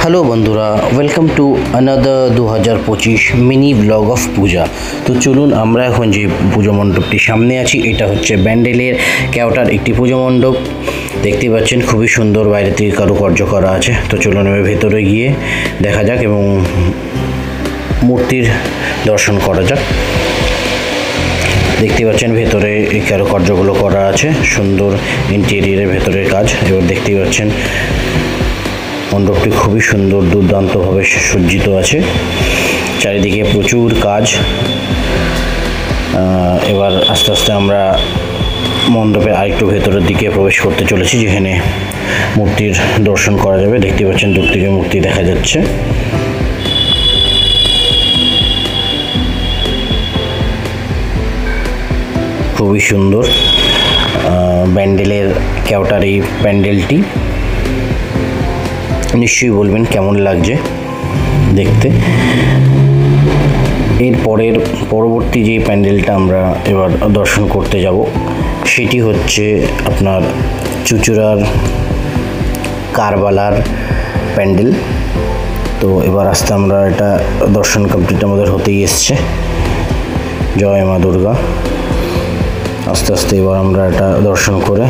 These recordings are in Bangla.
হ্যালো বন্ধুরা, welcome to another 2025 mini blog of Puja. তো চলুন আমরা এখন যে পুজো মণ্ডপটির সামনে আছি, এটা হচ্ছে ব্যান্ডেলের কেওটার একটি পুজো মণ্ডপ। দেখতে পাচ্ছেন খুবই সুন্দর বাইরে থেকে কারুকার্য করা আছে। তো চলুন এবার ভেতরে গিয়ে দেখা যাক এবং মূর্তির দর্শন করা যাক। দেখতে পাচ্ছেন ভেতরে এই কারুকার্যগুলো করা আছে, সুন্দর ইন্টেরিয়ারের ভেতরের কাজ। এবার দেখতেই পাচ্ছেন মণ্ডপটি খুবই সুন্দর, দুর্দান্তভাবে সজ্জিত আছে, চারিদিকে প্রচুর কাজ। এবার আস্তে আস্তে আমরা মণ্ডপের আরেকটু ভেতরের দিকে প্রবেশ করতে চলেছি, যেখানে মূর্তির দর্শন করা যাবে। দেখতে পাচ্ছেন দূর থেকে মূর্তি দেখা যাচ্ছে। খুবই সুন্দর ব্যান্ডেলের কেওটার এই প্যান্ডেলটি। নিশ্চয়ই বলবেন কেমন লাগছে দেখতে। এর পরবর্তী যে প্যান্ডেলটা আমরা এবার দর্শন করতে যাব, সেটি হচ্ছে আপনার চুঁচুড়ার কারবালার প্যান্ডেল। তো এবার আস্তে আমরা এটা দর্শন কমপ্লিট আমাদের হতেই এসছে। জয় মা দুর্গা। আস্তে আস্তে এবার আমরা এটা দর্শন করে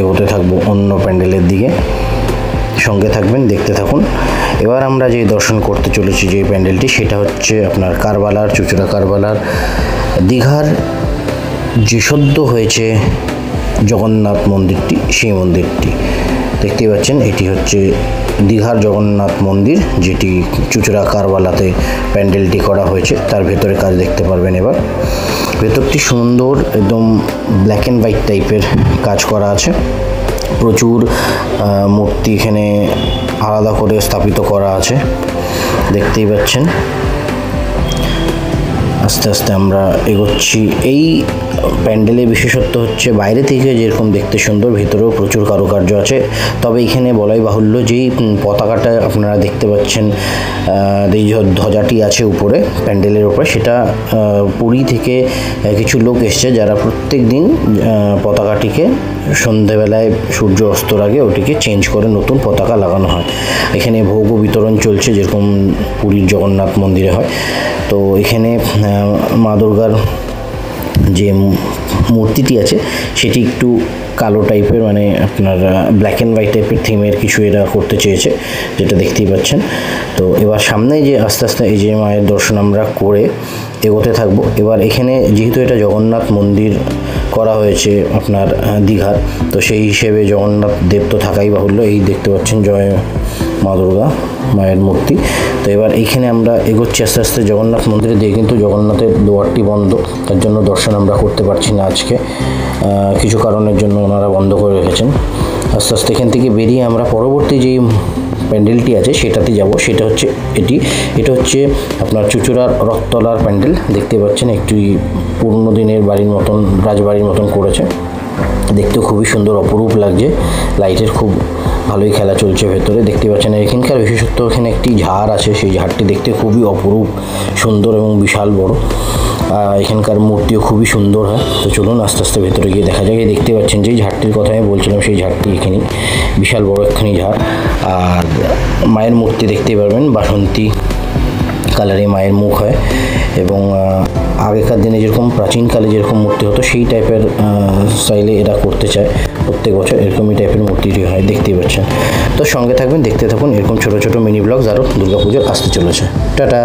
এগোতে থাকবো অন্য প্যান্ডেলের দিকে। সঙ্গে থাকবেন, দেখতে থাকুন। এবার আমরা যে দর্শন করতে চলেছি যে প্যান্ডেলটি, সেটা হচ্ছে আপনার কারবালার, চুঁচুড়া কারবালার দীঘার যে সদ্য হয়েছে জগন্নাথ মন্দিরটি, সেই মন্দিরটি দেখতেই পাচ্ছেন। এটি হচ্ছে দীঘার জগন্নাথ মন্দির, যেটি চুঁচুড়া কারবালাতে প্যান্ডেলটি করা হয়েছে। তার ভেতরে কাজ দেখতে পারবেন। এবার ভেতরটি সুন্দর, একদম ব্ল্যাক অ্যান্ড হোয়াইট টাইপের কাজ করা আছে। প্রচুর মূর্তি এখানে আলাদা করে স্থাপিত করা আছে, দেখতেই পাচ্ছেন। আস্তে আস্তে আমরা এগোচ্ছি। এই প্যান্ডেলের বিশেষত্ব হচ্ছে বাইরে থেকে যেরকম দেখতে সুন্দর, ভেতরেও প্রচুর কারুকার্য আছে। তবে এখানে বলাই বাহুল্য, যেই পতাকাটা আপনারা দেখতে পাচ্ছেন, এই ধ্বজাটি আছে উপরে প্যান্ডেলের উপরে, সেটা পুরী থেকে কিছু লোক এসছে, যারা প্রত্যেক দিন পতাকাটিকে সন্ধেবেলায় সূর্য অস্তর আগে ওটিকে চেঞ্জ করে নতুন পতাকা লাগানো হয়। এখানে ভোগ বিতরণ চলছে, যেরকম পুরীর জগন্নাথ মন্দিরে হয়। তো এখানে মা দুর্গার যে মূর্তিটি আছে, সেটি একটু কালো টাইপের, মানে আপনার ব্ল্যাক অ্যান্ড হোয়াইট টাইপের থিমের কিছু এরা করতে চেয়েছে, যেটা দেখতেই পাচ্ছেন। তো এবার সামনে যে আস্তে আস্তে এই যে মায়ের দর্শন আমরা করে এগোতে থাকবো। এবার এখানে যেহেতু এটা জগন্নাথ মন্দির করা হয়েছে আপনার দীঘার, তো সেই হিসেবে জগন্নাথ দেব তো থাকাই বাহুল্য। এই দেখতে পাচ্ছেন জয় মা দুর্গা মায়ের মূর্তি। তো এবার এইখানে আমরা এগোচ্ছি আস্তে আস্তে জগন্নাথ মন্দিরে দিয়ে, কিন্তু জগন্নাথের দুয়ারটি বন্ধ, তার জন্য দর্শন আমরা করতে পারছি না আজকে। কিছু কারণের জন্য ওনারা বন্ধ করে রেখেছেন। আস্তে আস্তে এখান থেকে বেরিয়ে আমরা পরবর্তী যেই প্যান্ডেলটি আছে সেটাতে যাব। সেটা হচ্ছে এটা হচ্ছে আপনার চুঁচুড়ার রথতলার প্যান্ডেল। দেখতে পাচ্ছেন একটি পুরনো দিনের বাড়ির মতন, রাজবাড়ির মতন করেছে। দেখতেও খুবই সুন্দর, অপরূপ লাগছে। লাইটের খুব ভালোই খেলা চলছে ভেতরে, দেখতে পাচ্ছেন। এখানকার বিশেষত্ব, এখানে একটি ঝাড় আছে, সেই ঝাড়টি দেখতে খুবই অপরূপ সুন্দর এবং বিশাল বড়। এখানকার মূর্তিও খুবই সুন্দর হয়। তো চলুন আস্তে আস্তে ভেতরে গিয়ে দেখা যায়। দেখতে পাচ্ছেন যেই ঝাড়টির কথা আমি বলছিলাম, সেই ঝাড়টি এখানে বিশাল বড় একখানি ঝাড়। আর মায়ের মূর্তি দেখতে পারবেন, বাসন্তী কালারে মায়ের মুখ হয়, এবং আগেকার দিনে যেরকম প্রাচীনকালে যেরকম মূর্তি হতো, সেই টাইপের স্টাইলে এরা করতে চায়। প্রত্যেক বছর এরকমই টাইপের মূর্তিটি হয়, দেখতেই পাচ্ছেন। তো সঙ্গে থাকবেন, দেখতে থাকুন। এরকম ছোটো ছোটো মিনি ব্লগস আরও দুর্গাপুজোর আসতে চলেছে। টাটা।